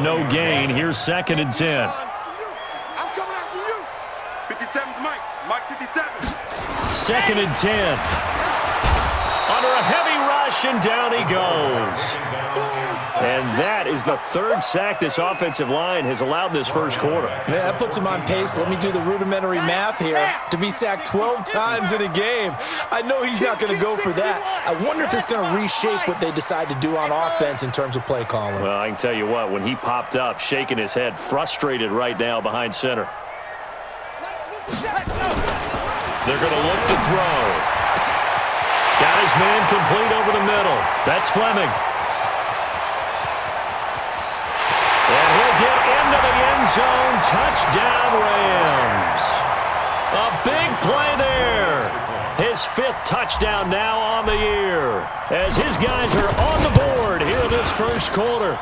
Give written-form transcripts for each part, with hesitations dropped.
no gain. Here's 2nd and 10. I'm coming after you. 57's Mike. Mike 57. 2nd and 10. Under a heavy rush, and down he goes. And that is the 3rd sack this offensive line has allowed this first quarter. Yeah, that puts him on pace. Let me do the rudimentary math here. To be sacked 12 times in a game, I know he's not going to go for that. I wonder if it's going to reshape what they decide to do on offense in terms of play calling. Well, I can tell you what, when he popped up, shaking his head, frustrated right now behind center. They're going to look to throw. Got his man complete over the middle. That's Fleming. And he'll get into the end zone. Touchdown, Rams. A big play there. His 5th touchdown now on the year, as his guys are on the board here in this first quarter.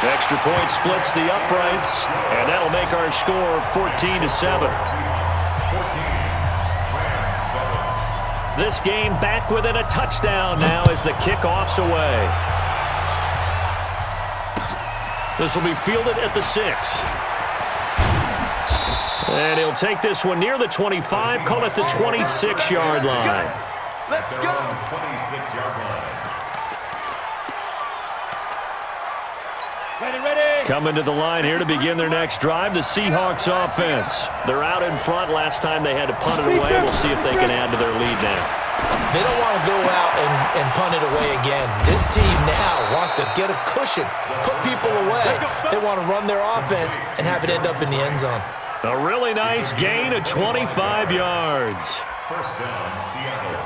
Extra point splits the uprights, and that'll make our score 14-7. This game back within a touchdown now as the kickoff's away. This will be fielded at the 6. And he'll take this one near the 25, call it the 26-yard line. Let's go. 26-yard line. Ready. Coming to the line here to begin their next drive, the Seahawks offense. They're out in front. Last time they had to punt it away. We'll see if they can add to their lead now. They don't want to go out and punt it away again. This team now wants to get a cushion, put people away. They want to run their offense and have it end up in the end zone. A really nice gain of 25 yards. First down, Seattle.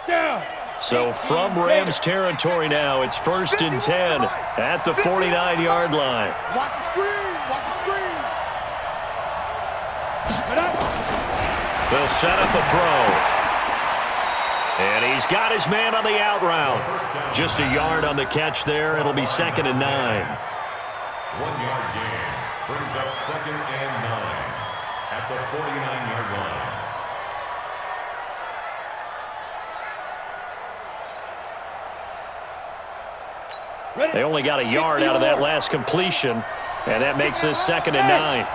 Down. So from Rams territory now, it's 1st and 10 at the 49-yard line. Watch the screen. Watch the screen. They'll set up a throw. And he's got his man on the out route. Just a yard on the catch there. It'll be 2nd and 9. 1-yard gain brings up 2nd and 9 at the 49-yard line. They only got a yard out of that last completion, and that makes this 2nd and 9.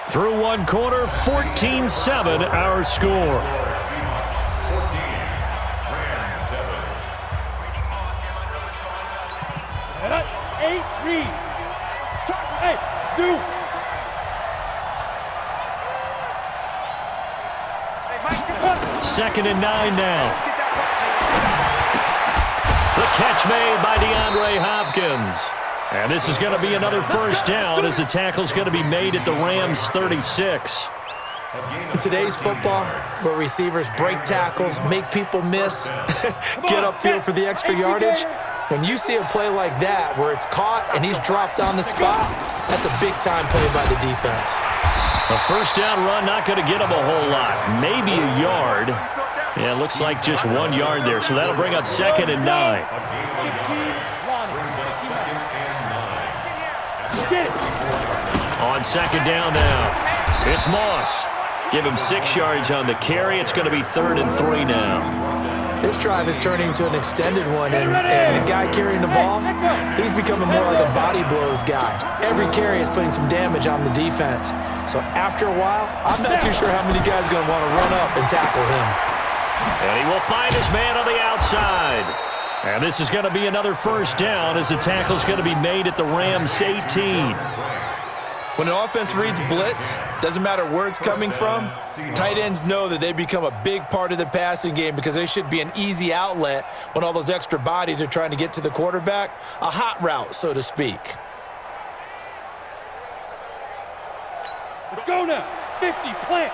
Through one quarter, 14-7 our score. 8 read. 2. 2nd and 9 now. The catch made by DeAndre Hopkins. And this is going to be another first down as the tackle's going to be made at the Rams' 36. In today's football, where receivers break tackles, make people miss, get upfield for the extra yardage, when you see a play like that where it's caught and he's dropped on the spot, that's a big-time play by the defense. A first down run not going to get him a whole lot. Maybe a yard. Yeah, it looks like just 1 yard there, so that'll bring up 2nd and 9. On 2nd down now, it's Moss. Give him 6 yards on the carry. It's going to be 3rd and 3 now. This drive is turning into an extended one, and the guy carrying the ball, he's becoming more like a body blows guy. Every carry is putting some damage on the defense. So after a while, I'm not too sure how many guys are going to want to run up and tackle him. And he will find his man on the outside. And this is going to be another first down as the tackle's going to be made at the Rams' 18. When an offense reads blitz, doesn't matter where it's coming from, tight ends know that they become a big part of the passing game because they should be an easy outlet when all those extra bodies are trying to get to the quarterback. A hot route, so to speak. Let's go now. 50, plant.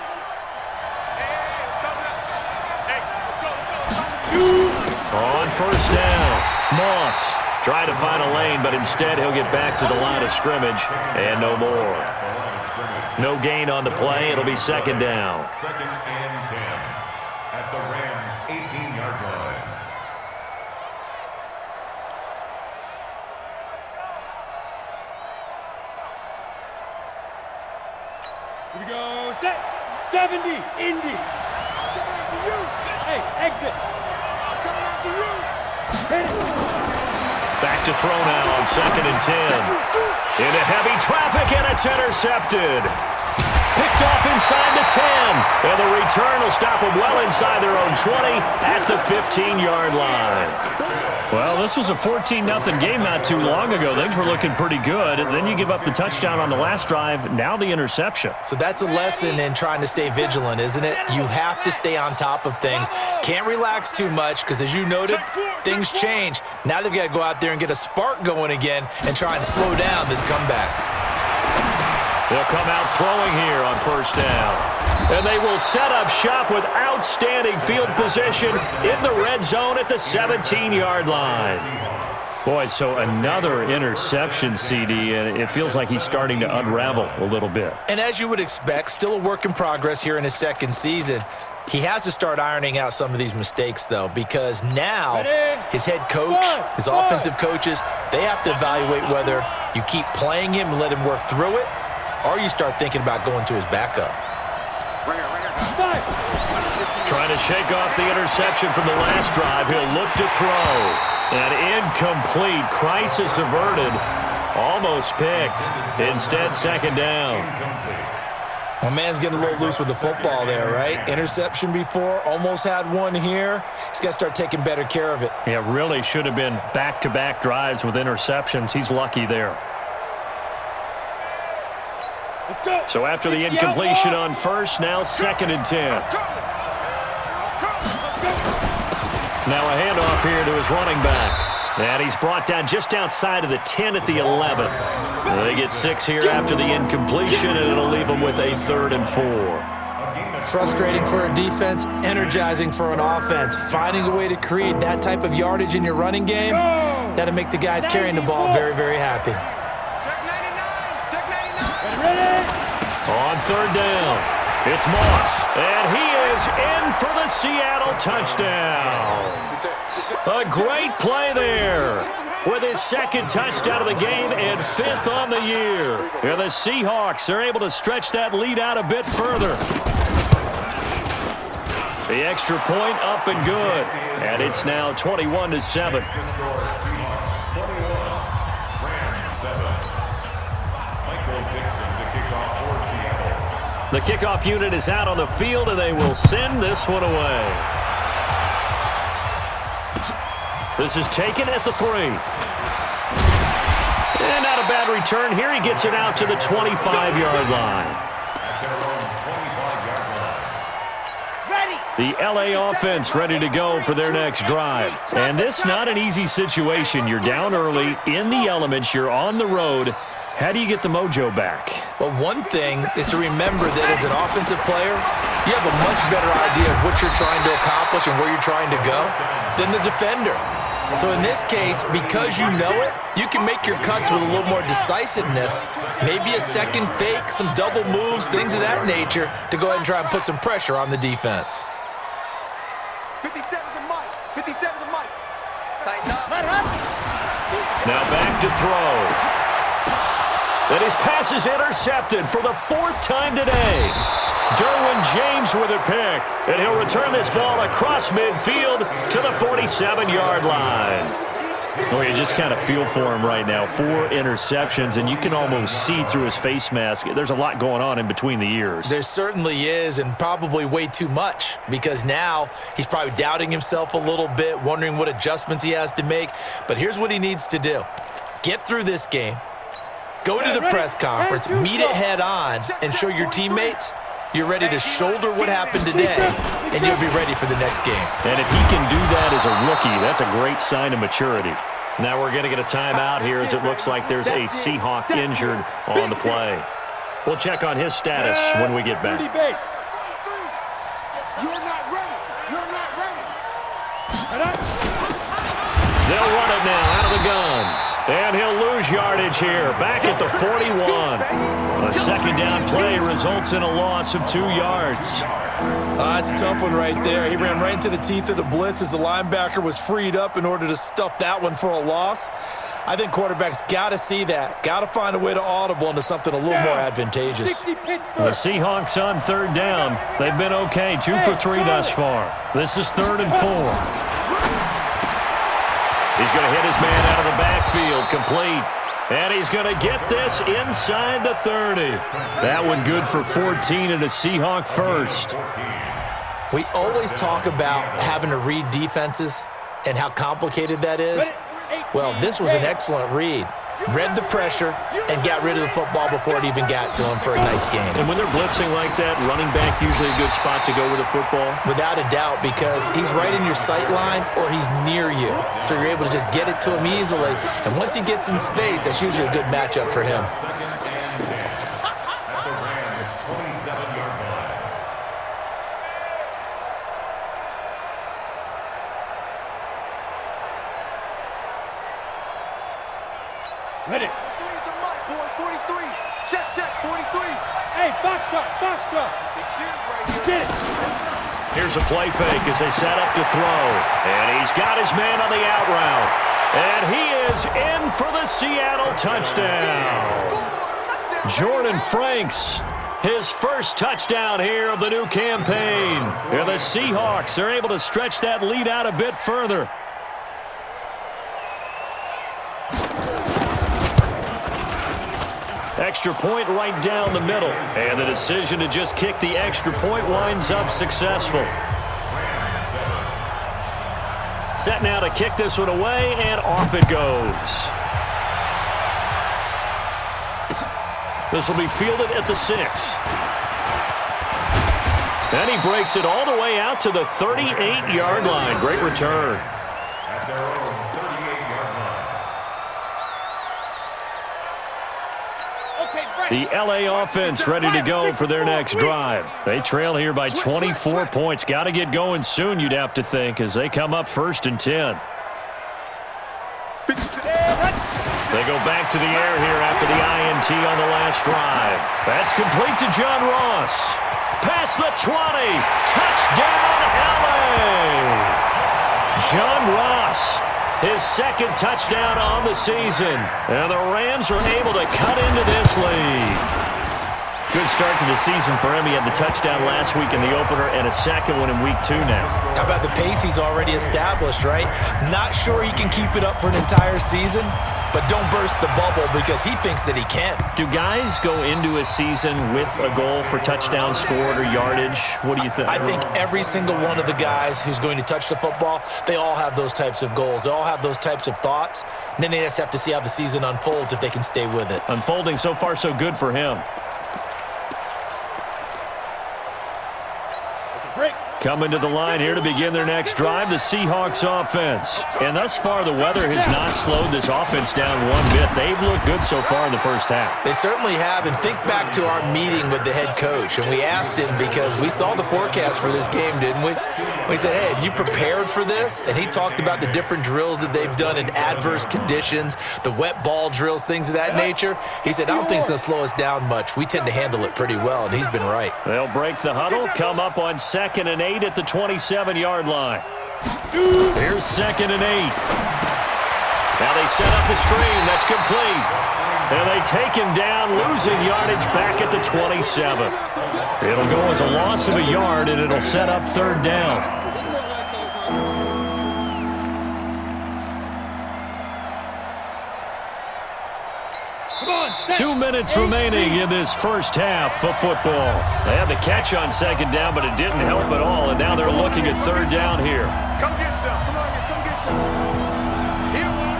On first down, Moss trying to find a lane, but instead he'll get back to the line of scrimmage and no more. No gain on the play. It'll be 2nd down. 2nd and 10 at the Rams' 18-yard line. Here we go. Set. 70, Indy. Coming after you. Hey, exit. Coming after you. Hit it. Back to throw now on 2nd and 10. Into heavy traffic, and it's intercepted. Picked off inside the 10. And the return will stop them well inside their own 20 at the 15-yard line. Well, this was a 14-0 game not too long ago. Things were looking pretty good. Then you give up the touchdown on the last drive. Now the interception. So that's a lesson in trying to stay vigilant, isn't it? You have to stay on top of things. Can't relax too much because, as you noted, things change. Now they've got to go out there and get a spark going again and try and slow down this comeback. They'll come out throwing here on 1st down. And they will set up shop with outstanding field position in the red zone at the 17-yard line. Boy, so another interception, CD, and it feels like he's starting to unravel a little bit. And as you would expect, still a work in progress here in his 2nd season. He has to start ironing out some of these mistakes, though, because now his head coach, his offensive coaches, they have to evaluate whether you keep playing him and let him work through it, or you start thinking about going to his backup. Trying to shake off the interception from the last drive. He'll look to throw. And incomplete. Crisis averted. Almost picked. Instead, 2nd down. My man's getting a little loose with the football there, right? Interception before, almost had one here. He's got to start taking better care of it. Yeah, really should have been back-to-back drives with interceptions. He's lucky there. So after the incompletion on 1st, now 2nd and 10. Now a handoff here to his running back. And he's brought down just outside of the 10 at the 11. They get 6 here after the incompletion, and it'll leave them with a 3rd and 4. Frustrating for a defense, energizing for an offense. Finding a way to create that type of yardage in your running game, that'll make the guys carrying the ball very, very happy. On 3rd down, it's Moss, and he is in for the Seattle touchdown. A great play there with his 2nd touchdown of the game and 5th on the year. And the Seahawks are able to stretch that lead out a bit further. The extra point up and good, and it's now 21-7. The kickoff unit is out on the field, and they will send this one away. This is taken at the 3. And not a bad return here. He gets it out to the 25-yard line. The LA offense ready to go for their next drive. And this not an easy situation. You're down early, in the elements, you're on the road. How do you get the mojo back? Well, one thing is to remember that as an offensive player, you have a much better idea of what you're trying to accomplish and where you're trying to go than the defender. So in this case, because you know it, you can make your cuts with a little more decisiveness, maybe a second fake, some double moves, things of that nature, to go ahead and try and put some pressure on the defense. 57 to Mike. 57 to Mike. Tighten up. Now back to throw. And his pass is intercepted for the 4th time today. Derwin James with a pick. And he'll return this ball across midfield to the 47-yard line. Well, you just kind of feel for him right now. 4 interceptions, and you can almost see through his face mask. There's a lot going on in between the ears. There certainly is, and probably way too much, because now he's probably doubting himself a little bit, wondering what adjustments he has to make. But here's what he needs to do. Get through this game. Go to the press conference, meet it head on, and show your teammates you're ready to shoulder what happened today, and you'll be ready for the next game. And if he can do that as a rookie, that's a great sign of maturity. Now we're going to get a timeout here as it looks like there's a Seahawk injured on the play. We'll check on his status when we get back. You're not ready. You're not ready. They'll run it now out of the gun. And he'll lose yardage here, back at the 41. A 2nd down play results in a loss of 2 yards. That's a tough one right there. He ran right into the teeth of the blitz as the linebacker was freed up in order to stuff that one for a loss. I think quarterbacks got to see that. Got to find a way to audible into something a little more advantageous. The Seahawks on third down. They've been okay, 2 for 3 thus far. This is 3rd and 4. He's going to hit his man out of the backfield, complete. And he's going to get this inside the 30. That one good for 14 and a Seahawk first. We always talk about having to read defenses and how complicated that is. Well, this was an excellent read. Read the pressure and got rid of the football before it even got to him for a nice game. And when they're blitzing like that, running back usually a good spot to go with the football? Without a doubt, because he's right in your sight line or he's near you. So you're able to just get it to him easily. And once he gets in space, that's usually a good matchup for him. At the Rams' 27-yard line. Ready. 43. Check, 43. Hey, box truck. Get it. Here's a play fake as they set up to throw. And he's got his man on the out route. And he is in for the Seattle touchdown. Jordan Franks, his first touchdown here of the new campaign. And the Seahawks are able to stretch that lead out a bit further. Extra point right down the middle. And the decision to just kick the extra point winds up successful. Set now to kick this one away, and off it goes. This will be fielded at the 6. And he breaks it all the way out to the 38-yard line. Great return. At their own 38-yard line. The LA offense ready to go for their next drive. They trail here by 24 points. Got to get going soon, you'd have to think, as they come up 1st and 10. They go back to the air here after the INT on the last drive. That's complete to John Ross. Past the 20. Touchdown, LA! John Ross, his second touchdown on the season. And the Rams are able to cut into this lead. Good start to the season for him. He had the touchdown last week in the opener and a second one in week 2 now. How about the pace he's already established, right? Not sure he can keep it up for an entire season, but don't burst the bubble because he thinks that he can. Do guys go into a season with a goal for touchdown scored or yardage? What do you think? I think every single one of the guys who's going to touch the football, they all have those types of goals. They all have those types of thoughts. And then they just have to see how the season unfolds if they can stay with it. Unfolding so far so good for him. Coming to the line here to begin their next drive, the Seahawks offense. And thus far, the weather has not slowed this offense down one bit. They've looked good so far in the first half. They certainly have. And think back to our meeting with the head coach. And we asked him because we saw the forecast for this game, didn't we? We said, hey, have you prepared for this? And he talked about the different drills that they've done in adverse conditions, the wet ball drills, things of that nature. He said, I don't think it's going to slow us down much. We tend to handle it pretty well, and he's been right. They'll break the huddle, come up on 2nd and 8 at the 27-yard line. Here's 2nd and 8. Now they set up the screen. That's complete. And they take him down, losing yardage back at the 27. It'll go as a loss of a yard, and it'll set up 3rd down. 2 minutes remaining in this first half of football. They had the catch on 2nd down, but it didn't help at all, and now they're looking at 3rd down here. Come get some. Come on, come get some.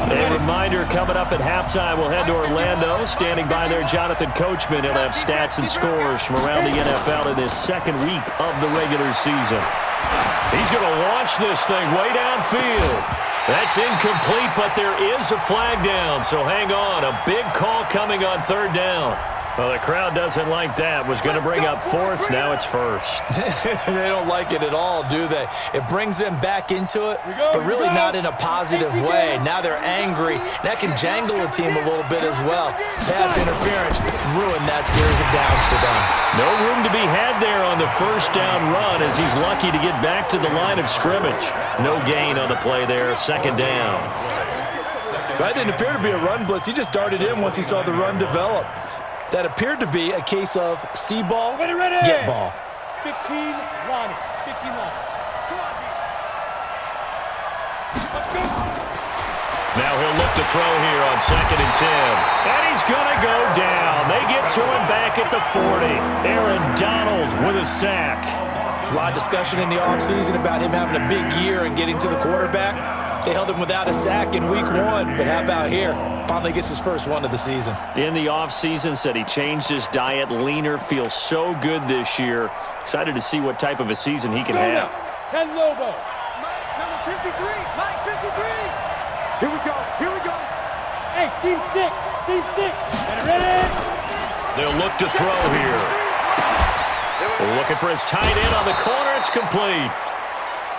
A reminder, coming up at halftime, we'll head to Orlando. Standing by there, Jonathan Coachman. He'll have stats and scores from around the NFL in his 2nd week of the regular season. He's going to launch this thing way downfield. That's incomplete, but there is a flag down, so hang on. A big call coming on 3rd down. Well, the crowd doesn't like that. Was going to bring up 4th, now it's 1st. They don't like it at all, do they? It brings them back into it, but really not in a positive way. Now they're angry. That can jangle a team a little bit as well. Pass interference ruined that series of downs for them. No room to be had there on the 1st down run as he's lucky to get back to the line of scrimmage. No gain on the play there, 2nd down. That didn't appear to be a run blitz. He just darted in once he saw the run develop. That appeared to be a case of see ball, get ball. 15 line. 15 line. Come on, D. Let's go. Now he'll look to throw here on 2nd and 10. And he's going to go down. They get to him back at the 40. Aaron Donald with a sack. There's a lot of discussion in the offseason about him having a big year and getting to the quarterback. They held him without a sack in week 1, but how about here? Finally gets his first one of the season. In the offseason, said he changed his diet, leaner, feels so good this year. Excited to see what type of a season he can have. 10 Lobo. Mike, number 53. Mike, 53. Here we go. Here we go. Hey, Team 6. Team 6. Get ready. They'll look to throw here. Looking for his tight end on the corner. It's complete.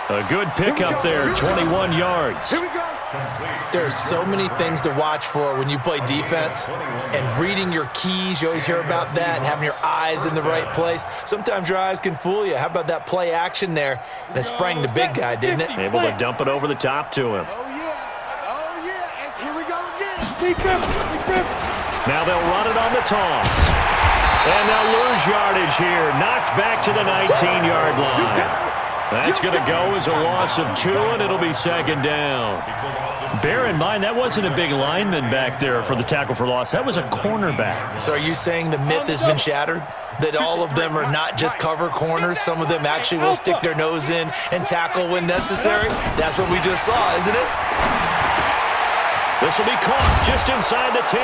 A good pickup there, 21 yards. Here we go. There's so many things to watch for when you play defense, and reading your keys, you always hear about that, and having your eyes in the right place. Sometimes your eyes can fool you. How about that play action there? And it sprang the big guy, didn't it? Able to dump it over the top to him. Oh, yeah. Oh, yeah. And here we go again. Keep him. Now they'll run it on the toss. And they'll lose yardage here. Knocked back to the 19-yard line. That's going to go as a loss of 2, and it'll be 2nd down. Bear in mind, that wasn't a big lineman back there for the tackle for loss. That was a cornerback. So are you saying the myth has been shattered? That all of them are not just cover corners? Some of them actually will stick their nose in and tackle when necessary? That's what we just saw, isn't it? This will be caught just inside the 10.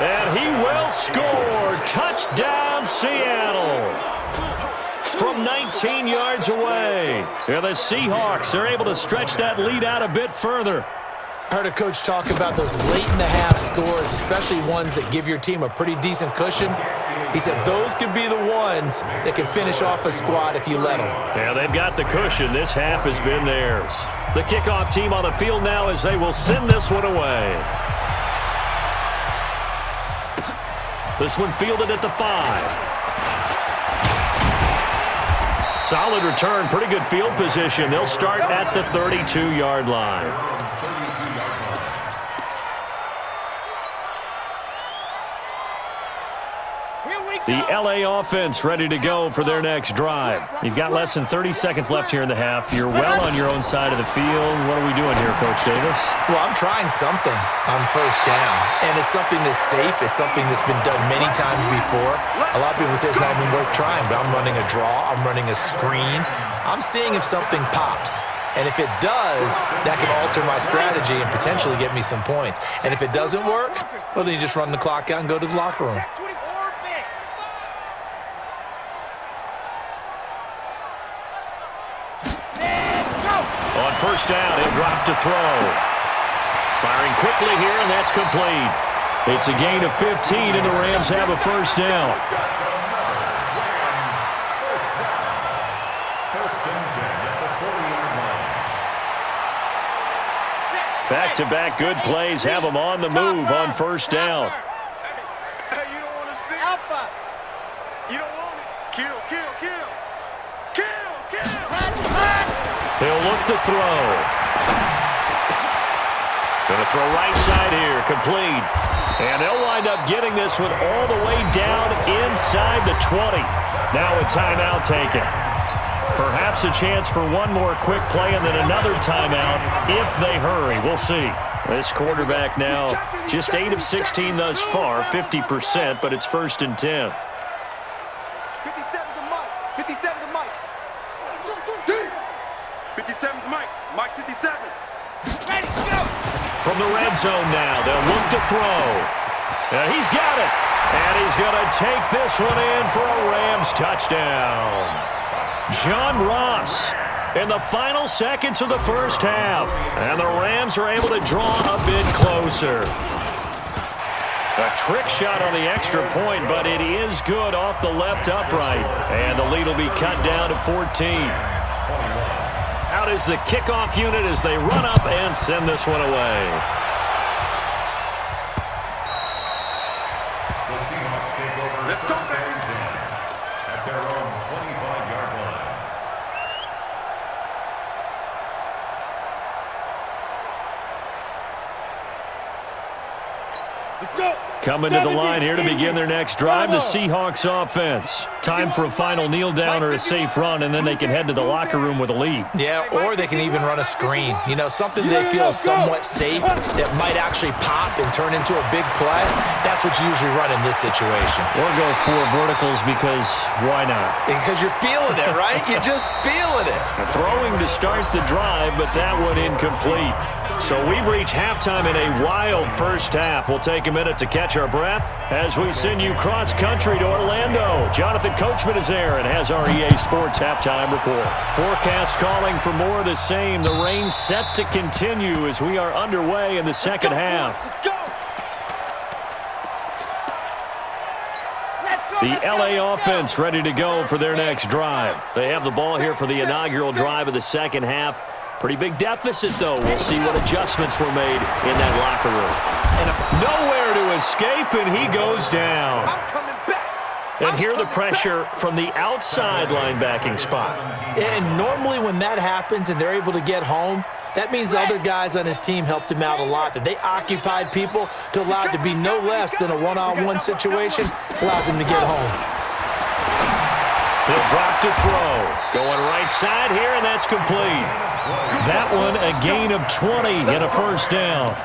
And he will score. Touchdown, Seattle. From 19 yards away. And the Seahawks are able to stretch that lead out a bit further. I heard a coach talk about those late-in-the-half scores, especially ones that give your team a pretty decent cushion. He said those could be the ones that can finish off a squad if you let them. Yeah, they've got the cushion. This half has been theirs. The kickoff team on the field now as they will send this one away. This one fielded at the 5. Solid return, pretty good field position. They'll start at the 32-yard line. The LA offense ready to go for their next drive. You've got less than 30 seconds left here in the half. You're well on your own side of the field. What are we doing here, Coach Davis? Well, I'm trying something on first down, and it's something that's safe. It's something that's been done many times before. A lot of people say it's not even worth trying, but I'm running a draw. I'm running a screen. I'm seeing if something pops. And if it does, that can alter my strategy and potentially get me some points. And if it doesn't work, well, then you just run the clock out and go to the locker room. On first down, he'll drop to throw. Firing quickly here, and that's complete. It's a gain of 15, and the Rams have a first down. Back-to-back good plays have them on the move on first down. Hey, you don't want to see Alpha. You don't want it. Kill. He'll look to throw. Going to throw right side here, complete. And they'll wind up getting this one all the way down inside the 20. Now a timeout taken. Perhaps a chance for one more quick play and then another timeout if they hurry. We'll see. This quarterback now just 8 of 16 thus far, 50%, but it's 1st and 10. 57 to Mike. 57 to Mike. 57 to Mike. Mike 57. Ready, go. From the red zone now, they'll look to throw. He's got it. And he's going to take this one in for a Rams touchdown. John Ross in the final seconds of the first half. And the Rams are able to draw a bit closer. A trick shot on the extra point, but it is good off the left upright. And the lead will be cut down to 14. Out is the kickoff unit as they run up and send this one away. The Seahawks take over first and 10 at their own 25-yard line. Coming to the line here to begin their next drive, the Seahawks offense. Time for a final kneel down or a safe run, and then they can head to the locker room with a lead. Yeah, or they can even run a screen. You know, something they feel somewhat safe that might actually pop and turn into a big play. That's what you usually run in this situation. Or go 4 verticals because why not? Because you're feeling it, right? You're just feeling it. Throwing to start the drive, but that one incomplete. So we've reached halftime in a wild first half. We'll take a minute to catch our breath as we send you cross-country to Orlando. Jonathan Coachman is there and has our EA Sports halftime report. Forecast calling for more of the same. The rain set to continue as we are underway in the second half. The LA offense ready to go for their next drive. They have the ball here for the inaugural drive of the second half. Pretty big deficit, though. We'll see what adjustments were made in that locker room. And nowhere to escape, and he goes down. And here the pressure from the outside linebacking spot. And normally when that happens and they're able to get home, that means the other guys on his team helped him out a lot, that they occupied people to allow it to be no less than a one-on-one situation, allows him to get home. He'll drop to throw. Going right side here, and that's complete. That one a gain of 20 and a first down.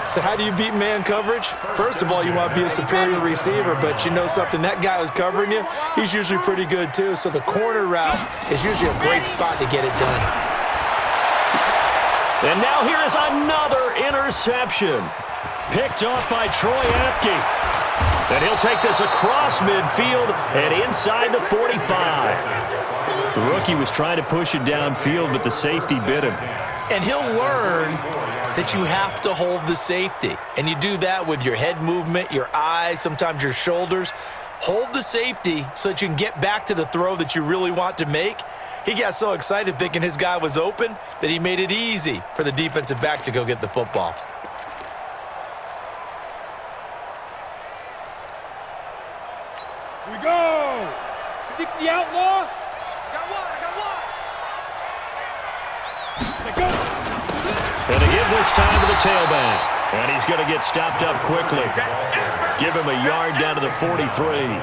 So how do you beat man coverage? First of all, you want to be a superior receiver, but you know something, that guy who's covering you, he's usually pretty good too. So the corner route is usually a great spot to get it done. And now here is another interception. Picked off by Troy Apke. And he'll take this across midfield and inside the 45. The rookie was trying to push it downfield, but the safety bit him. And he'll learn that you have to hold the safety. And you do that with your head movement, your eyes, sometimes your shoulders. Hold the safety so that you can get back to the throw that you really want to make. He got so excited thinking his guy was open that he made it easy for the defensive back to go get the football. Here we go. 60 outlaw. And to give this time to the tailback. And he's going to get stopped up quickly. Give him a yard down to the 43.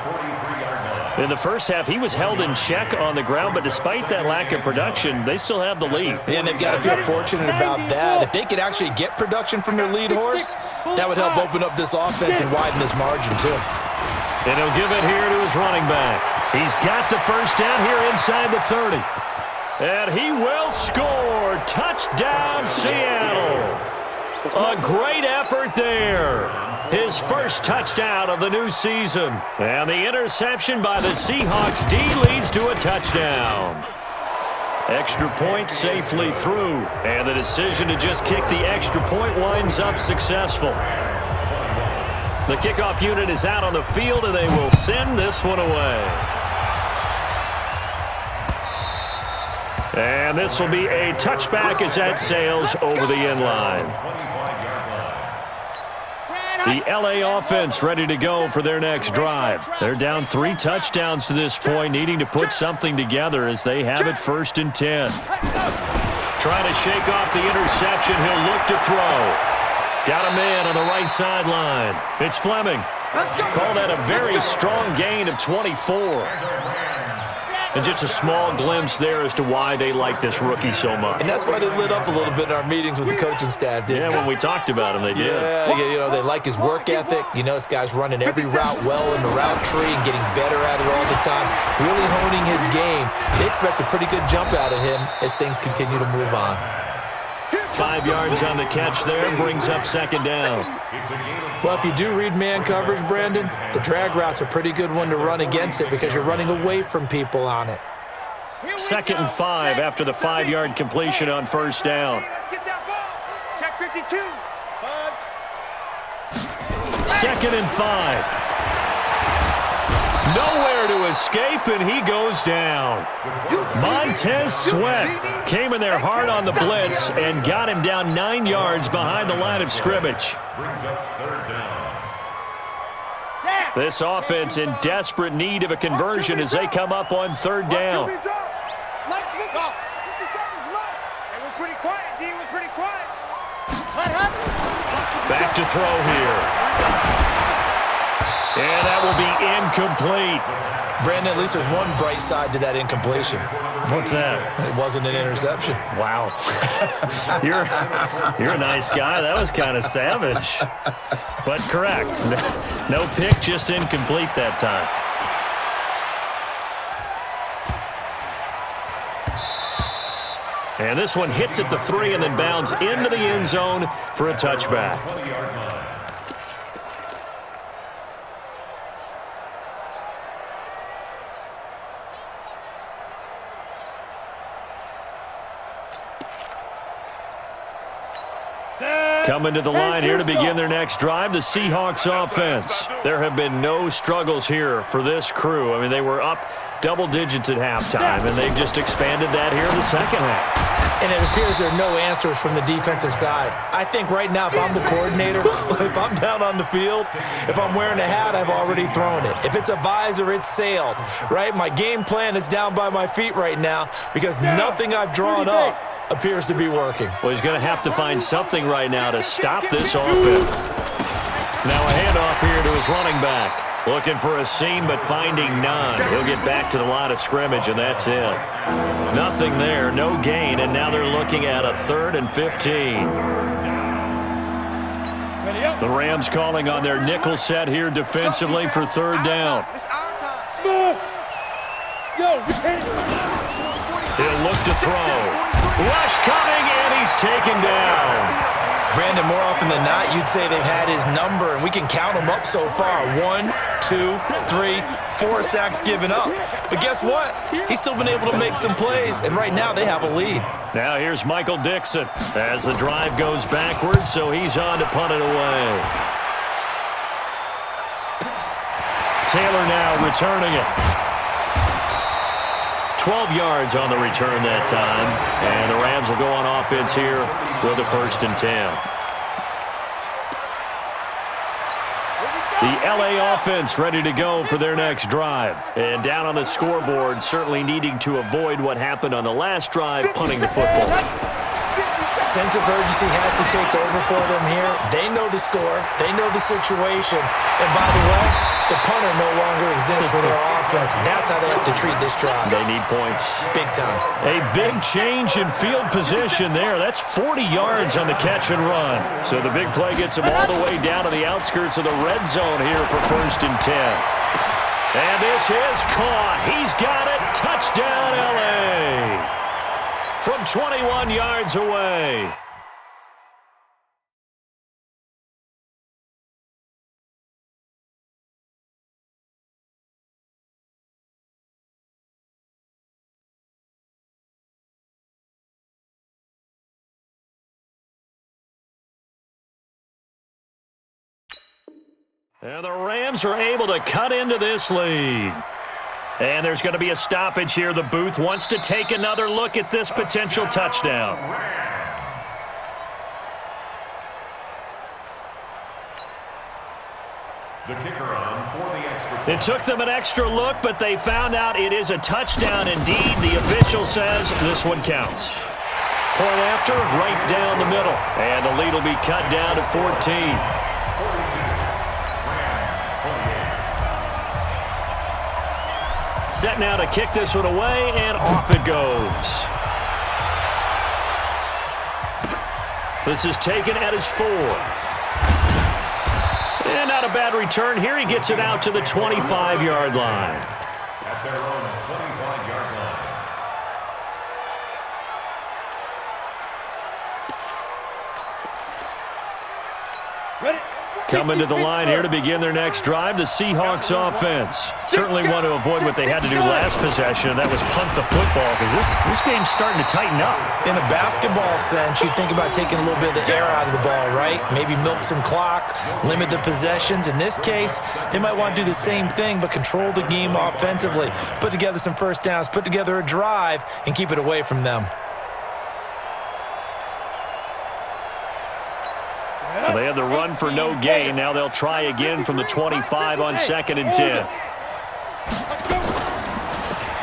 In the first half, he was held in check on the ground, but despite that lack of production, they still have the lead. And they've got to feel fortunate about that. If they could actually get production from their lead horse, that would help open up this offense and widen this margin too. And he'll give it here to his running back. He's got the first down here inside the 30. And he will score. Touchdown, Seattle. A great effort there. His first touchdown of the new season. And the interception by the Seahawks D leads to a touchdown. Extra point safely through. And the decision to just kick the extra point winds up successful. The kickoff unit is out on the field, and they will send this one away. And this will be a touchback as that sails over the end line. The LA offense ready to go for their next drive. They're down 3 touchdowns to this point, needing to put something together as they have it 1st and 10. Trying to shake off the interception. He'll look to throw. Got a man on the right sideline. It's Fleming. Call that a very strong gain of 24. And just a small glimpse there as to why they like this rookie so much. And that's why they lit up a little bit in our meetings with the coaching staff, didn't they? When we talked about him, they did. Yeah, you know, they like his work ethic. You know, this guy's running every route well in the route tree and getting better at it all the time, really honing his game. They expect a pretty good jump out of him as things continue to move on. 5 yards on the catch there, brings up 2nd down. Well, if you do read man coverage, Brandon, the drag route's a pretty good one to run against it because you're running away from people on it. 2nd and 5 after the 5-yard completion on 1st down. Let's get that ball. Check 52. 2nd and 5. Nowhere to escape, and he goes down. Montez Sweat came in there hard on the blitz and got him down 9 yards behind the line of scrimmage. This offense in desperate need of a conversion as they come up on 3rd down. Back to throw here. And that will be incomplete. Brandon, at least there's one bright side to that incompletion. What's that? It wasn't an interception. Wow. You're a nice guy. That was kind of savage. But correct. No pick, just incomplete that time. And this one hits at the 3 and then bounds into the end zone for a touchback. Coming to the line here to begin their next drive, the Seahawks offense. There have been no struggles here for this crew. I mean, they were up double digits at halftime, and they've just expanded that here in the second half. And it appears there are no answers from the defensive side. I think right now, if I'm the coordinator, if I'm down on the field, if I'm wearing a hat, I've already thrown it. If it's a visor, it's sailed, right? My game plan is down by my feet right now because nothing I've drawn up appears to be working. Well, he's going to have to find something right now to stop this offense. Now a handoff here to his running back. Looking for a seam, but finding none. He'll get back to the line of scrimmage, and that's it. Nothing there, no gain, and now they're looking at a 3rd and 15. The Rams calling on their nickel set here defensively for 3rd down. He'll look to throw. Rush coming, and he's taken down. Brandon, more often than not, you'd say they've had his number, and we can count them up so far. 1, 2, 3, 4 sacks given up. But guess what? He's still been able to make some plays, and right now they have a lead. Now here's Michael Dixon as the drive goes backwards, so he's on to punt it away. Taylor now returning it. 12 yards on the return that time, and the Rams will go on offense here with a 1st and 10. The LA offense ready to go for their next drive. And down on the scoreboard, certainly needing to avoid what happened on the last drive, punting the football. Sense of urgency has to take over for them here. They know the score. They know the situation. And by the way, the punter no longer exists for their offense. That's how they have to treat this drive. They need points. Big time. A big change in field position there. That's 40 yards on the catch and run. So the big play gets them all the way down to the outskirts of the red zone here for 1st and 10. And this is caught. He's got it. Touchdown, LA. From 21 yards away. And the Rams are able to cut into this lead. And there's going to be a stoppage here. The booth wants to take another look at this potential touchdown. The kicker on for the extra point. It took them an extra look, but they found out it is a touchdown indeed. The official says this one counts. Point after, right down the middle. And the lead will be cut down to 14. Set now to kick this one away, and off it goes. This is taken at his 4. And not a bad return here. He gets it out to the 25-yard line. At their own 25-yard line. Ready? Coming to the line here to begin their next drive, the Seahawks offense. Certainly want to avoid what they had to do last possession, and that was punt the football, because this game's starting to tighten up. In a basketball sense, you think about taking a little bit of the air out of the ball, right? Maybe milk some clock, limit the possessions. In this case, they might want to do the same thing, but control the game offensively. Put together some first downs, put together a drive, and keep it away from them. They had the run for no gain. Now they'll try again from the 25 on 2nd and 10.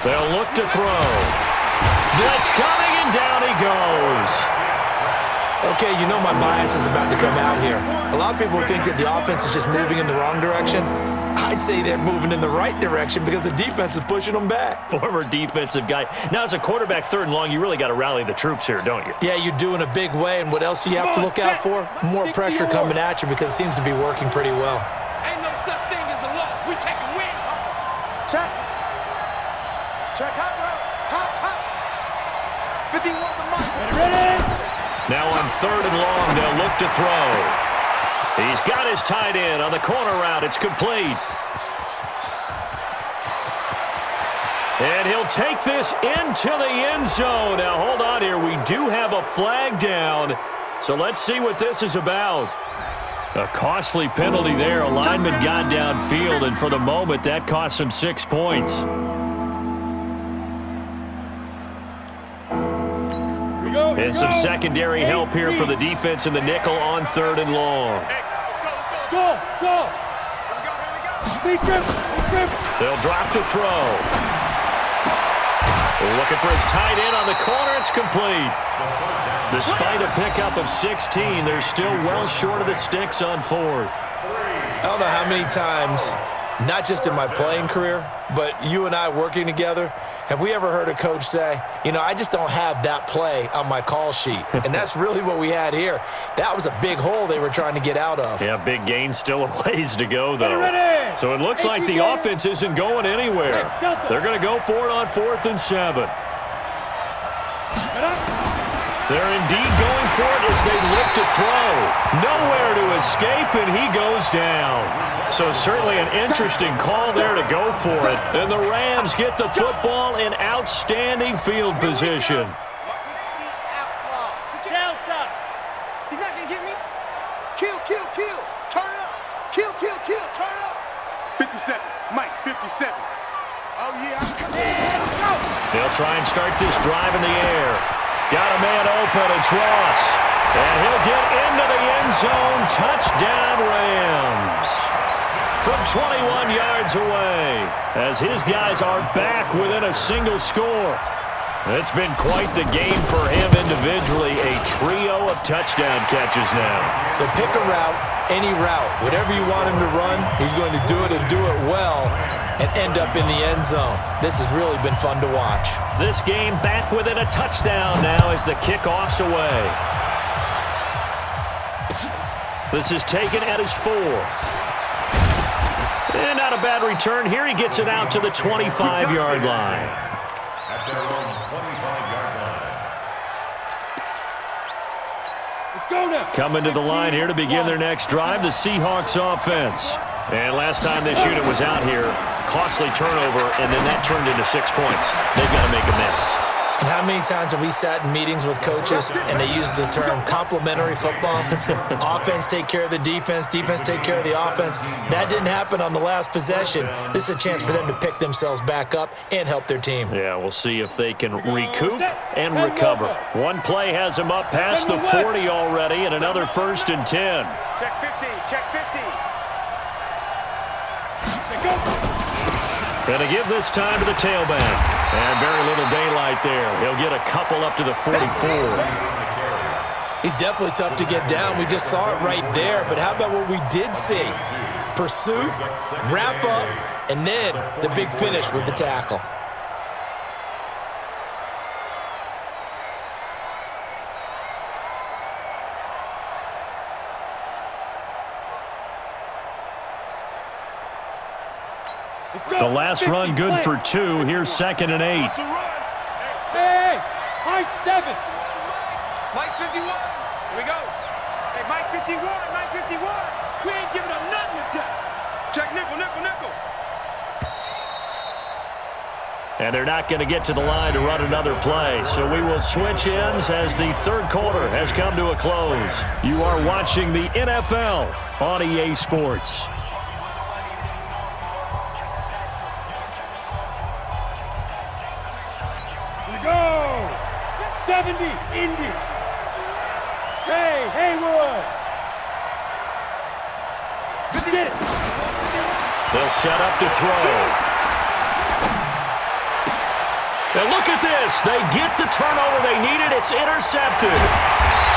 They'll look to throw. Blitz coming, and down he goes. Okay, you know my bias is about to come out here. A lot of people think that the offense is just moving in the wrong direction. I'd say they're moving in the right direction because the defense is pushing them back. Former defensive guy. Now, as a quarterback, 3rd and long, you really got to rally the troops here, don't you? Yeah, you do in a big way, and what else do you have to look out for? More pressure coming at you because it seems to be working pretty well. Ain't no such thing as a loss. We take a win. Check. Check. Hot. 51 the mic. Ready? Now on 3rd and long, they'll look to throw. He's got his tight end on the corner route. It's complete. And he'll take this into the end zone. Now, hold on here. We do have a flag down. So let's see what this is about. A costly penalty there. A lineman got downfield, and for the moment, that cost him 6 points. And some secondary help here for the defense in the nickel on 3rd and long. Go. They'll drop to throw. Looking for his tight end on the corner. It's complete. Despite a pickup of 16, they're still well short of the sticks on 4th. I don't know how many times, not just in my playing career, but you and I working together, have we ever heard a coach say, you know, I just don't have that play on my call sheet. And that's really what we had here. That was a big hole they were trying to get out of. Yeah, big gain, still a ways to go, though. So it looks like the offense isn't going anywhere. They're going to go for it on 4th and 7. They're indeed going for it as they look to throw. Nowhere to escape, and he goes down. So certainly an interesting call there to go for it. And the Rams get the football in outstanding field position. Delta. He's not going to get me. Kill. Turn it up. Kill. Turn it up. 57. Mike, 57. Oh, yeah. Go. They'll try and start this drive in the air. Got a man open. It's Ross. And he'll get into the end zone. Touchdown, Rams. From 21 yards away, as his guys are back within a single score. It's been quite the game for him individually. A trio of touchdown catches now. So pick a route, any route. Whatever you want him to run, he's going to do it and do it well and end up in the end zone. This has really been fun to watch. This game back within a touchdown now as the kickoff's away. This is taken at his 4. And not a bad return here. He gets it out to the 25-yard line. At their own 25-yard line. Let's go now. Coming to the line here to begin their next drive, the Seahawks offense. And last time this unit was out here, costly turnover, and then that turned into 6 points. They've got to make amends. And how many times have we sat in meetings with coaches and they use the term complementary football? Offense take care of the defense take care of the offense. That didn't happen on the last possession. This is a chance for them to pick themselves back up and help their team. Yeah, we'll see if they can recoup and recover. One play has them up past the 40 already, and another 1st and 10. Check 50. Going to give this time to the tailback. And very little daylight there. He'll get a couple up to the 44. He's definitely tough to get down. We just saw it right there. But how about what we did see? Pursuit, wrap up, and then the big finish with the tackle. The last run good for 2. Here's 2nd and 8. Hey, high 7. Mike 51. Here we go. Hey, Mike 51. We ain't giving up nothing today. Check nickel. And they're not going to get to the line to run another play. So we will switch ends as the 3rd quarter has come to a close. You are watching the NFL on EA Sports. Go! 70, Indy. Hey, Haywood. Get it. They'll set up to throw. And look at this. They get the turnover they needed. It's intercepted.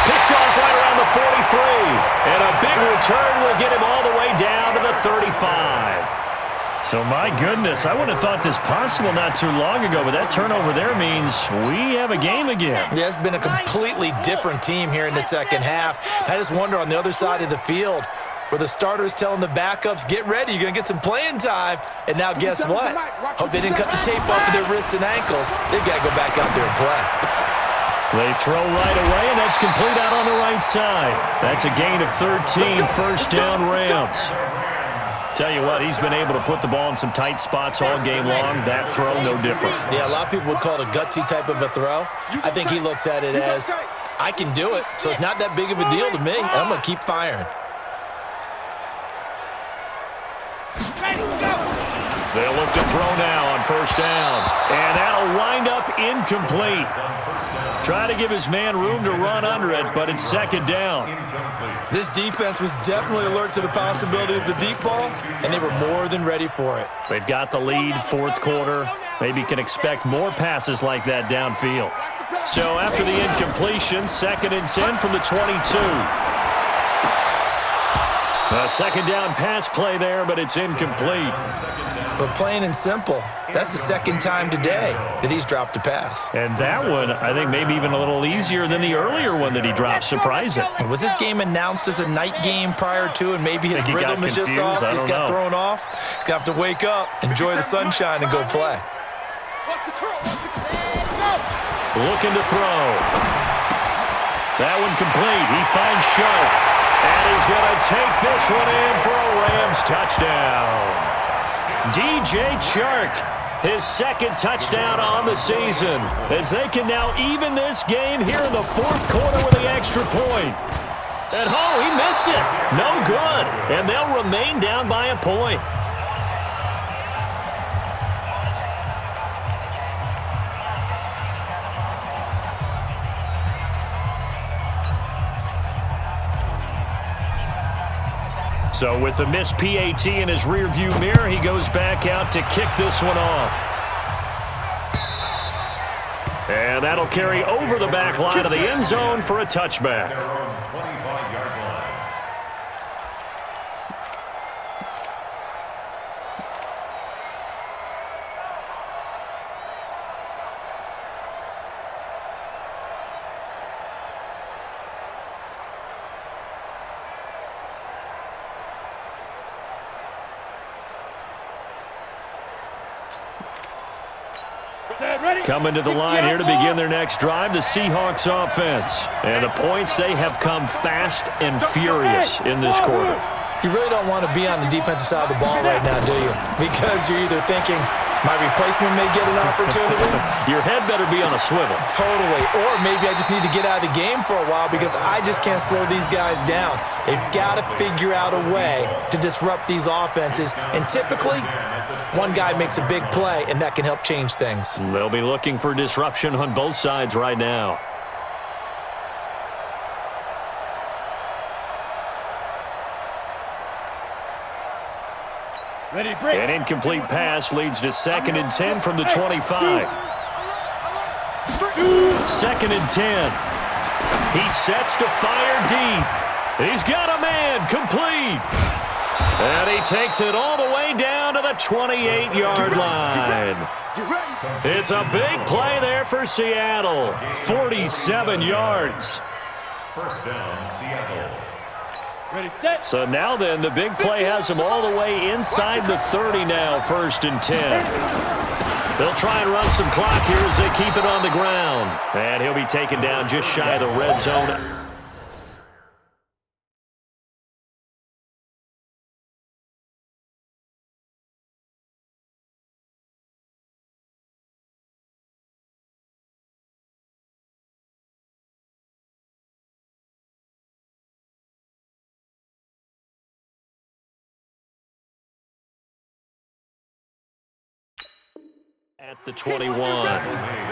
Picked off right around the 43. And a big return will get him all the way down to the 35. So, my goodness, I wouldn't have thought this possible not too long ago, but that turnover there means we have a game again. Yeah, it's been a completely different team here in the second half. I just wonder on the other side of the field where the starters telling the backups, get ready, you're going to get some playing time. And now guess what? Hope they didn't cut the tape off of their wrists and ankles. They've got to go back out there and play. They throw right away, and that's complete out on the right side. That's a gain of 13, first down Rams. Tell you what, he's been able to put the ball in some tight spots all game long. That throw, no different. Yeah, a lot of people would call it a gutsy type of a throw. I think he looks at it as, I can do it, so it's not that big of a deal to me, and I'm going to keep firing. They'll look to throw now on first down. And that'll wind up incomplete. Try to give his man room to run under it, but it's second down. This defense was definitely alert to the possibility of the deep ball, and they were more than ready for it. They've got the lead, fourth quarter. Maybe can expect more passes like that downfield. So after the incompletion, second and 10 from the 22. A second down pass play there, but it's incomplete. But plain and simple, that's the second time today that he's dropped a pass. And that one, I think, maybe even a little easier than the earlier one that he dropped. Surprising. Was this game announced as a night game prior to, and maybe his rhythm is just off? He's got thrown off. He's got to wake up, enjoy the sunshine, and go play. Looking to throw. That one complete. He finds Sharp. And he's going to take this one in for a Rams touchdown. DJ Chark, his second touchdown on the season, as they can now even this game here in the fourth quarter with the extra point. And he missed it. No good. And they'll remain down by a point. So with the missed PAT in his rearview mirror, he goes back out to kick this one off. And that'll carry over the back line of the end zone for a touchback. Coming to the line here to begin their next drive, the Seahawks offense. And the points, they have come fast and furious in this quarter. You really don't want to be on the defensive side of the ball right now, do you? Because you're either thinking, my replacement may get an opportunity. Your head better be on a swivel. Totally. Or maybe I just need to get out of the game for a while because I just can't slow these guys down. They've got to figure out a way to disrupt these offenses. And typically, one guy makes a big play, and that can help change things. They'll be looking for disruption on both sides right now. Ready, break. An incomplete pass leads to second and 10 from the 25. Second and 10. He sets to fire deep. He's got a man, complete. And he takes it all the way down to the 28-yard line. It's a big play there for Seattle. 47 yards. First down, Seattle. Ready, set. So now then, the big play has him all the way inside the 30 now, first and 10. They'll try and run some clock here as they keep it on the ground. And he'll be taken down just shy of the red zone. At the 21. A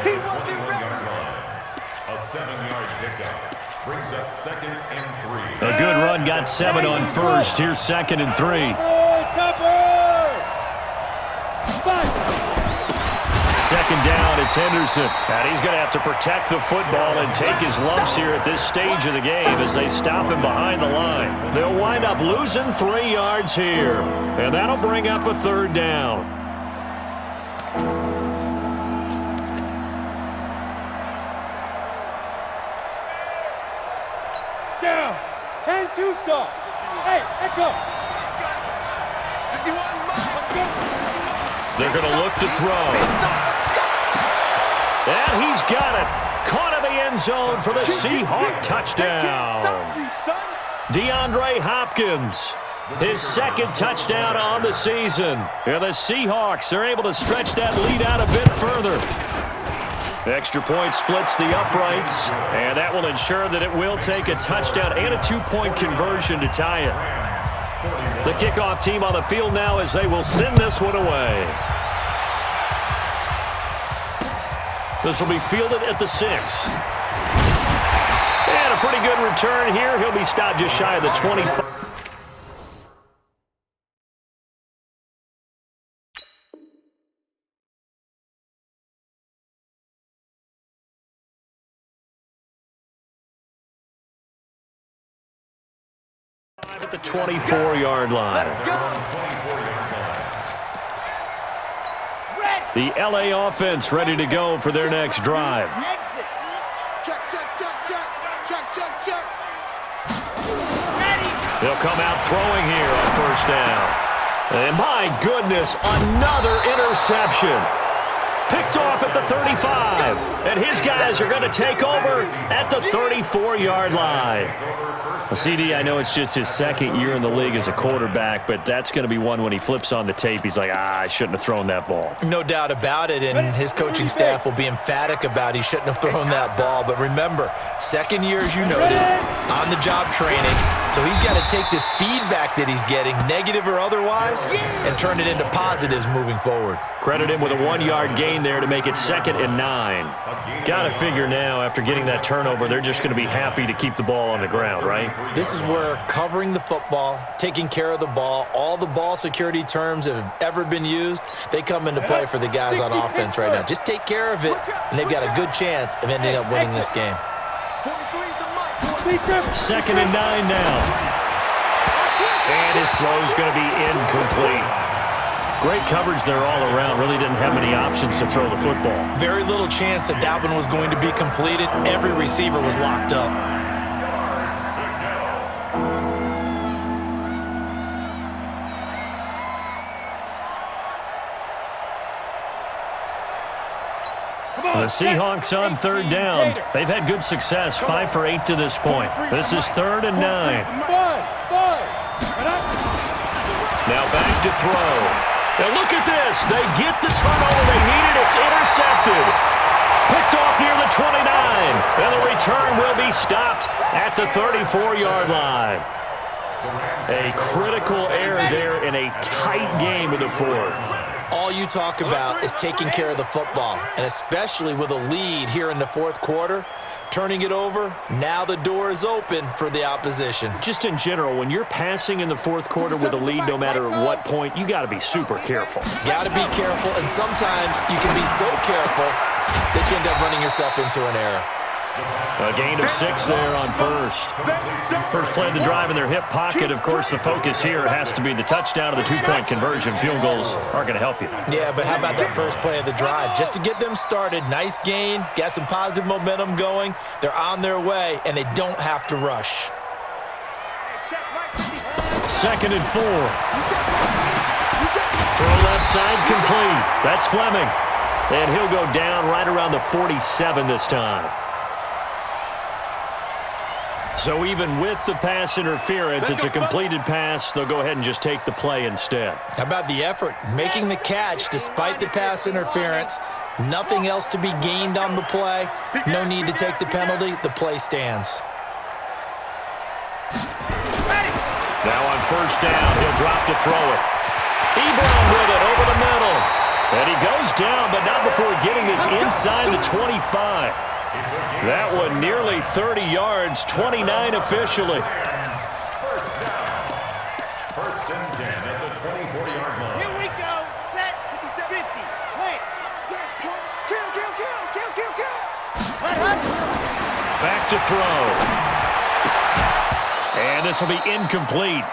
21-yard line. A 7-yard pickup. Brings up second and 3. A good run got 7 on first. Here's second and 3. second down, it's Henderson. And he's going to have to protect the football and take his lumps here at this stage of the game as they stop him behind the line. They'll wind up losing 3 yards here. And that'll bring up a third down. Down. 10-2 soft. Hey, echo. 51. They're going to look to throw. And he's got it. Caught in the end zone for the Seahawk touchdown. DeAndre Hopkins, his second touchdown on the season. And the Seahawks are able to stretch that lead out a bit further. The extra point splits the uprights, and that will ensure that it will take a touchdown and a 2-point conversion to tie it. The kickoff team on the field now as they will send this one away. This will be fielded at the 6. And a pretty good return here. He'll be stopped just shy of the 25. At the 24-yard line. The LA offense ready to go for their next drive. Check, check, check, check. Check, check, check. They'll come out throwing here on first down. And my goodness, another interception. Picked off at the 35. And his guys are going to take over at the 34-yard line. CD, I know it's just his second year in the league as a quarterback, but that's going to be one when he flips on the tape. He's like, I shouldn't have thrown that ball. No doubt about it, and his coaching staff will be emphatic about he shouldn't have thrown that ball. But remember, second year, as you noted, on-the-job training. So he's got to take this feedback that he's getting, negative or otherwise, and turn it into positives moving forward. Credit him with a 1-yard gain there to make it 2nd and 9. Got to figure now, after getting that turnover, they're just going to be happy to keep the ball on the ground, right? This is where covering the football, taking care of the ball, all the ball security terms that have ever been used, they come into play for the guys on offense right now. Just take care of it, and they've got a good chance of ending up winning this game. 2nd and 9 now. And his throw's going to be incomplete. Great coverage there all around. Really didn't have many options to throw the football. Very little chance that that one was going to be completed. Every receiver was locked up. The Seahawks on third down. They've had good success, 5 for 8 to this point. This is 3rd and 9. Now back to throw. And look at this. They get the turnover they needed. It's intercepted. Picked off near the 29. And the return will be stopped at the 34-yard line. A critical error there in a tight game in the 4th. All you talk about is taking care of the football, and especially with a lead here in the 4th quarter, turning it over, now the door is open for the opposition. Just in general, when you're passing in the 4th quarter with a lead, no matter what point, you got to be super careful. Got to be careful, and sometimes you can be so careful that you end up running yourself into an error. A gain of 6 there on first. First play of the drive in their hip pocket. Of course, the focus here has to be the touchdown of the 2-point conversion. Field goals aren't going to help you. Yeah, but how about that first play of the drive? Just to get them started, nice gain, got some positive momentum going. They're on their way, and they don't have to rush. 2nd and 4. Throw left side complete. That's Fleming. And he'll go down right around the 47 this time. So even with the pass interference, it's a completed pass. They'll go ahead and just take the play instead. How about the effort? Making the catch despite the pass interference. Nothing else to be gained on the play. No need to take the penalty. The play stands. Now on first down, he'll drop to throw it. Ebron with it over the middle. And he goes down, but not before getting this inside the 25. That one nearly 30 yards, 29 officially. First and 10 at the 24-yard line. Here we go. Set. 50. Plant. Back to throw. And this will be incomplete.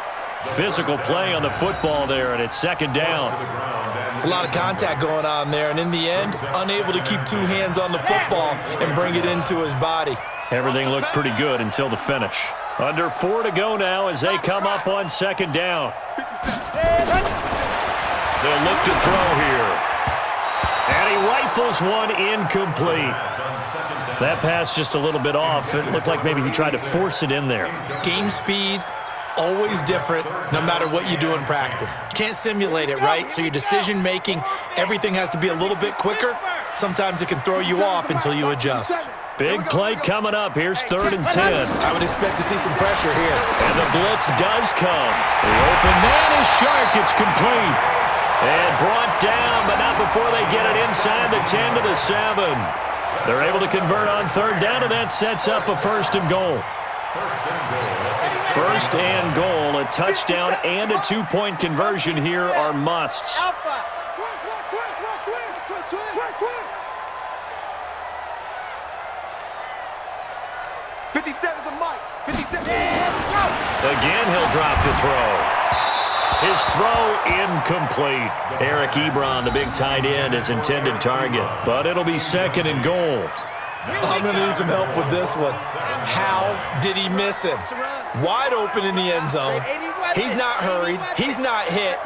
Physical play on the football there, and it's second down. It's a lot of contact going on there, and in the end, unable to keep two hands on the football and bring it into his body. Everything looked pretty good until the finish. Under 4 to go now as they come up on second down. They'll look to throw here. And he rifles one incomplete. That pass just a little bit off. It looked like maybe he tried to force it in there. Game speed, always different, no matter what you do in practice. Can't simulate it, right? So your decision-making, everything has to be a little bit quicker. Sometimes it can throw you off until you adjust. Big play coming up. Here's 3rd and 10. I would expect to see some pressure here. And the blitz does come. The open man is Shark. It's complete. And brought down, but not before they get it inside the 10 to the 7. They're able to convert on 3rd down, and that sets up a 1st and goal. 1st and goal. A touchdown and a 2-point conversion here are musts. 57 to Mike. 57. Again, he'll drop to throw. His throw incomplete. Eric Ebron, the big tight end, his intended target. But it'll be 2nd and goal. I'm going to need some help with this one. How did he miss him? Wide open in the end zone. He's not hurried. He's not hit.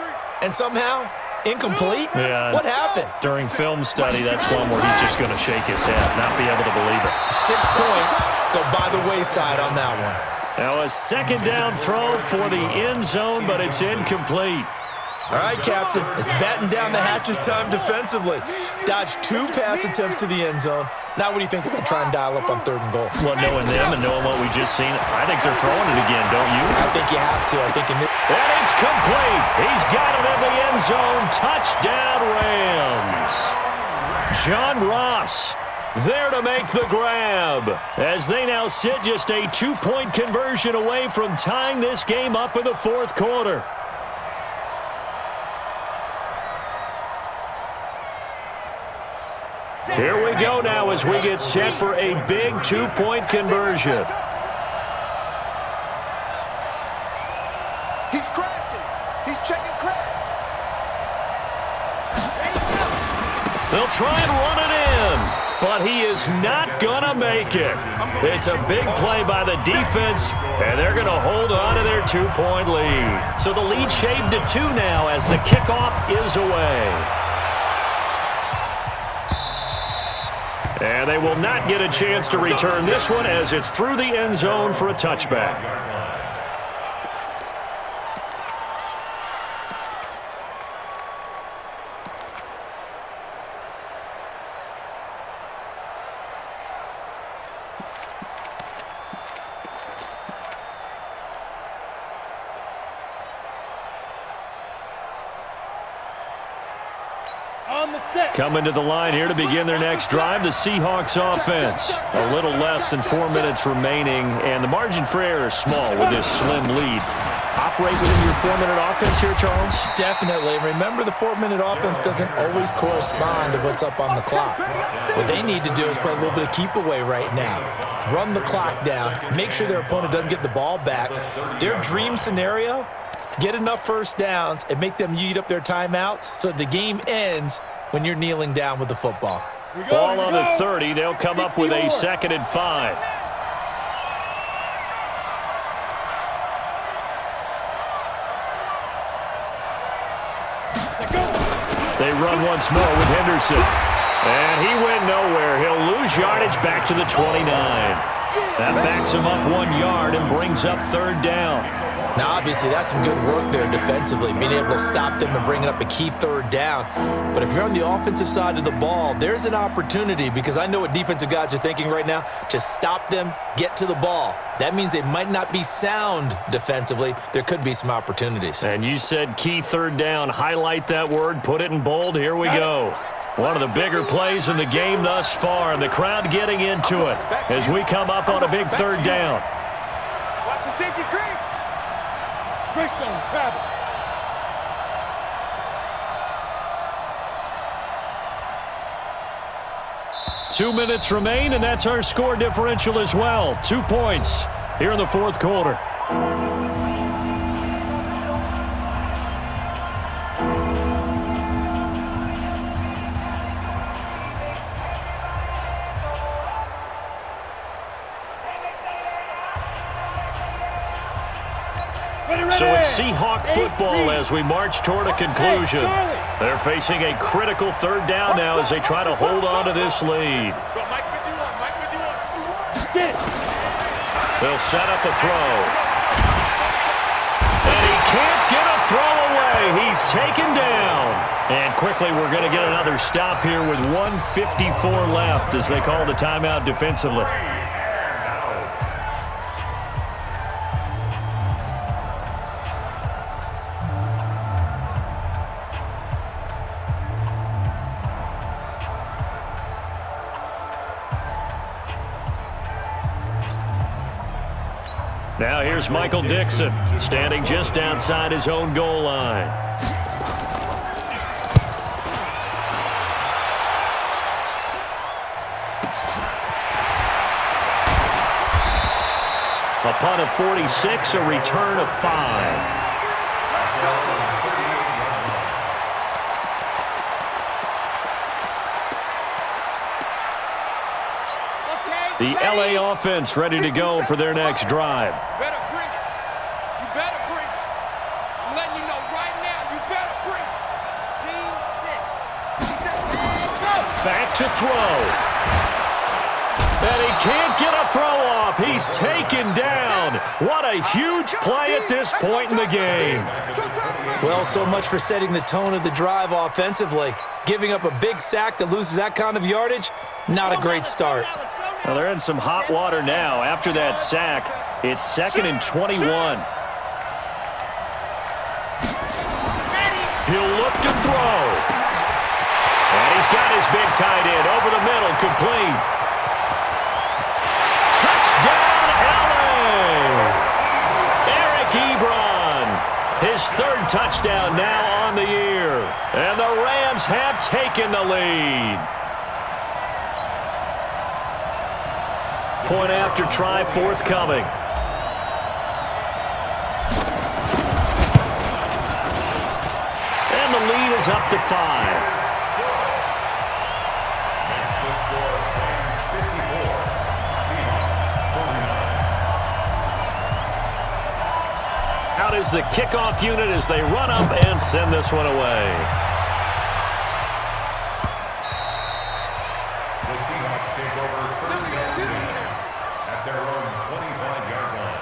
And somehow, incomplete? Yeah. What happened? During film study, that's one where he's just going to shake his head, not be able to believe it. 6 points go by the wayside on that one. Now a 2nd down throw for the end zone, but it's incomplete. All right, Captain. It's batten down the hatches time defensively. Dodged 2 pass attempts to the end zone. Now what do you think they're going to try and dial up on 3rd and goal? Well, knowing them and knowing what we just seen, I think they're throwing it again, don't you? I think you have to. I think in this... And it's complete. He's got it in the end zone. Touchdown, Rams. John Ross there to make the grab as they now sit just a 2-point conversion away from tying this game up in the 4th quarter. Here we go now as we get set for a big 2-point conversion. He's crashing. He's checking crash. They'll try and run it in, but he is not going to make it. It's a big play by the defense, and they're going to hold on to their 2-point lead. So the lead shaved to 2 now as the kickoff is away. And they will not get a chance to return this one as it's through the end zone for a touchback. Coming to the line here to begin their next drive, the Seahawks offense. A little less than 4 minutes remaining, and the margin for error is small with this slim lead. Operate within your 4-minute offense here, Charles? Definitely. Remember, the 4-minute offense doesn't always correspond to what's up on the clock. What they need to do is play a little bit of keep away right now. Run the clock down. Make sure their opponent doesn't get the ball back. Their dream scenario, get enough first downs and make them eat up their timeouts so the game ends when you're kneeling down with the football. Ball on the 30. They'll come up with a 2nd and 5. They run once more with Henderson. And he went nowhere. He'll lose yardage back to the 29. That backs him up 1 yard and brings up 3rd down. Now, obviously, that's some good work there defensively, being able to stop them and bringing up a key 3rd down. But if you're on the offensive side of the ball, there's an opportunity, because I know what defensive guys are thinking right now. Just stop them, get to the ball. That means they might not be sound defensively. There could be some opportunities. And you said key 3rd down. Highlight that word. Put it in bold. Here we go. One of the bigger plays in the game thus far, and the crowd getting into it as we come up on a big 3rd down. Watch the safety creep. Greystone, travel. 2 minutes remain, and that's our score differential as well. 2 points here in the fourth quarter. So it's Seahawk football as we march toward a conclusion. They're facing a critical third down now as they try to hold on to this lead. They'll set up a throw. And he can't get a throw away. He's taken down. And quickly we're going to get another stop here with 1:54 left as they call the timeout defensively. Now here's Michael Dixon, standing just outside his own goal line. A punt of 46, a return of 5. The LA offense ready to go for their next drive. Better bring it. You better bring it. I'm letting you know right now, you better bring it. Scene 6. And go. Back to throw. And he can't get a throw off. He's taken down. What a huge play at this point in the game. Well, so much for setting the tone of the drive offensively. Giving up a big sack that loses that kind of yardage, not a great start. Well, they're in some hot water now. After that sack, it's 2nd and 21. He'll look to throw. And he's got his big tight end over the middle, complete. Touchdown, LA! Eric Ebron, his 3rd touchdown now on the year. And the Rams have taken the lead. Point after try forthcoming. And the lead is up to 5. Out is the kickoff unit as they run up and send this one away. The Seahawks take over first and 10 at their own 25-yard line.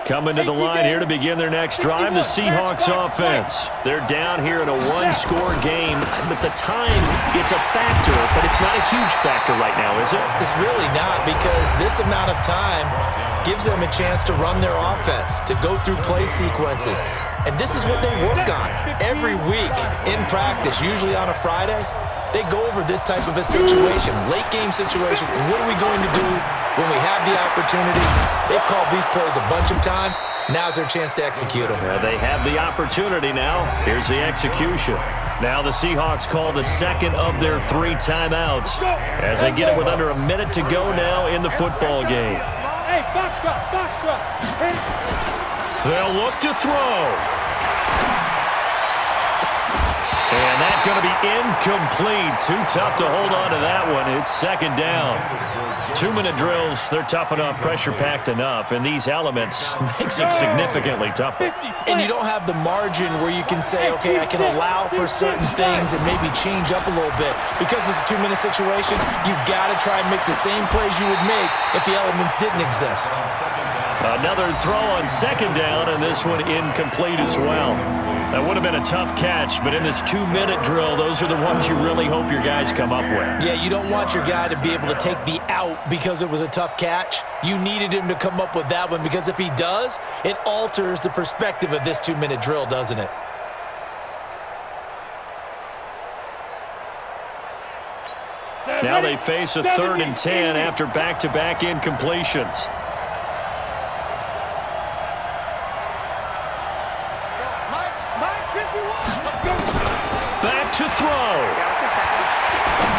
Coming to the line here to begin their next drive, the Seahawks offense. They're down here in a one-score game. But the time, it's a factor, but it's not a huge factor right now, is it? It's really not, because this amount of time gives them a chance to run their offense, to go through play sequences. And this is what they work on every week in practice, usually on a Friday. They go over this type of a situation, late game situation. What are we going to do when we have the opportunity? They've called these plays a bunch of times. Now's their chance to execute them. Yeah, they have the opportunity now. Here's the execution. Now the Seahawks call the second of their 3 timeouts as they get it with under a minute to go now in the football game. Hey, box drop. Hey. They'll look to throw. And that's going to be incomplete. Too tough to hold on to that one. It's 2nd down. 2-minute drills, they're tough enough, pressure-packed enough, and these elements makes it significantly tougher. And you don't have the margin where you can say, okay, I can allow for certain things and maybe change up a little bit. Because it's a 2-minute situation, you've got to try and make the same plays you would make if the elements didn't exist. Another throw on 2nd down, and this one incomplete as well. That would have been a tough catch, but in this 2-minute drill, those are the ones you really hope your guys come up with. Yeah, you don't want your guy to be able to take the out because it was a tough catch. You needed him to come up with that one, because if he does, it alters the perspective of this 2-minute drill, doesn't it? Set. Now they face a 3rd and 10 after back-to-back incompletions. Back to throw.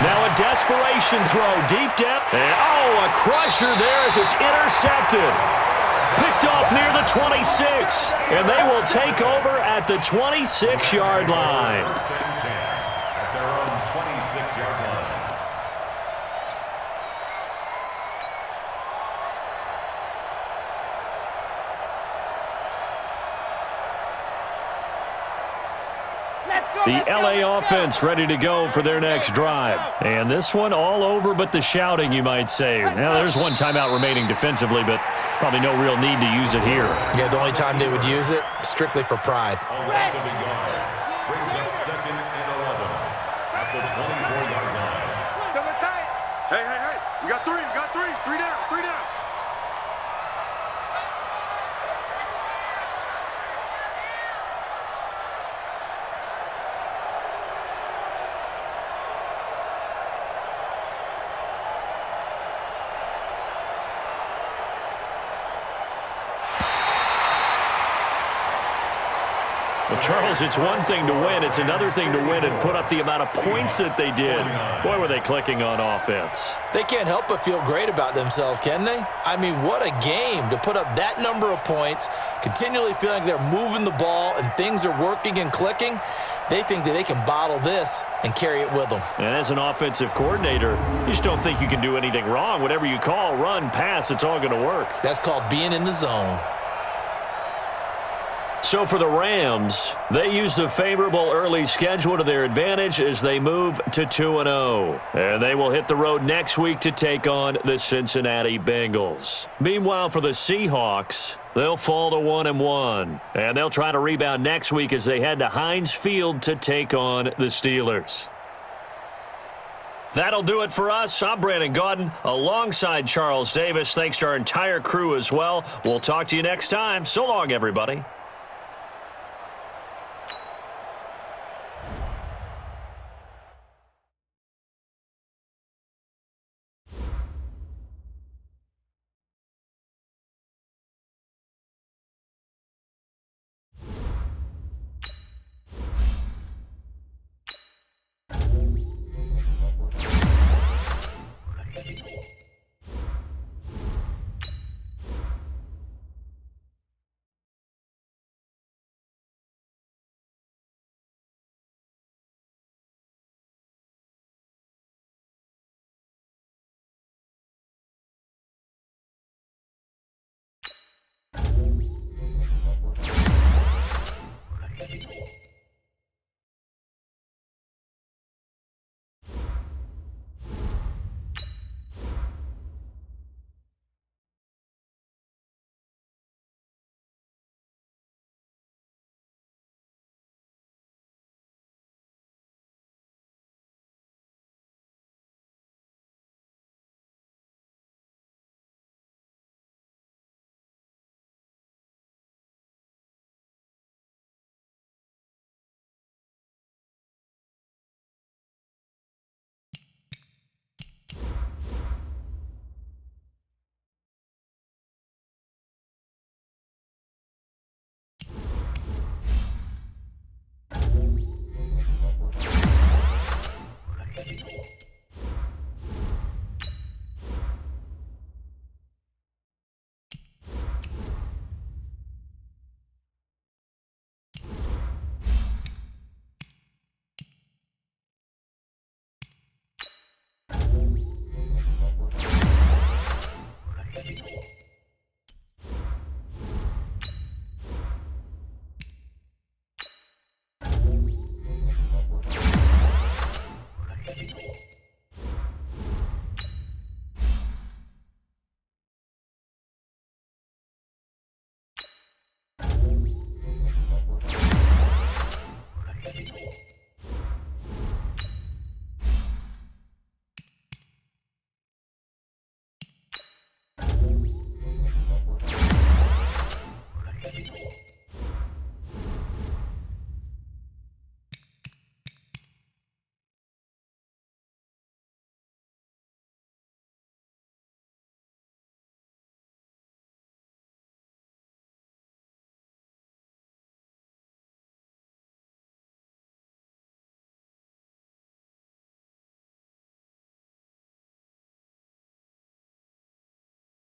Now a desperation throw deep down. And a crusher there as it's intercepted. Picked off near the 26. And they will take over at the 26-yard line. At their own 26-yard line. The LA offense ready to go for their next drive. And this one all over but the shouting, you might say. Now, there's one timeout remaining defensively, but probably no real need to use it here. Yeah, the only time they would use it, strictly for pride. Brings up 2nd and 11 at the 24-yard line. Double tight. Hey. We got three. Three down. Well, Charles, it's one thing to win. It's another thing to win and put up the amount of points that they did. Boy, were they clicking on offense. They can't help but feel great about themselves, can they? I mean, what a game to put up that number of points, continually feeling like they're moving the ball and things are working and clicking. They think that they can bottle this and carry it with them. And as an offensive coordinator, you just don't think you can do anything wrong. Whatever you call, run, pass, it's all going to work. That's called being in the zone. So for the Rams, they used a favorable early schedule to their advantage as they move to 2-0. And they will hit the road next week to take on the Cincinnati Bengals. Meanwhile, for the Seahawks, they'll fall to 1-1. And they'll try to rebound next week as they head to Heinz Field to take on the Steelers. That'll do it for us. I'm Brandon Gaudin alongside Charles Davis. Thanks to our entire crew as well. We'll talk to you next time. So long, everybody.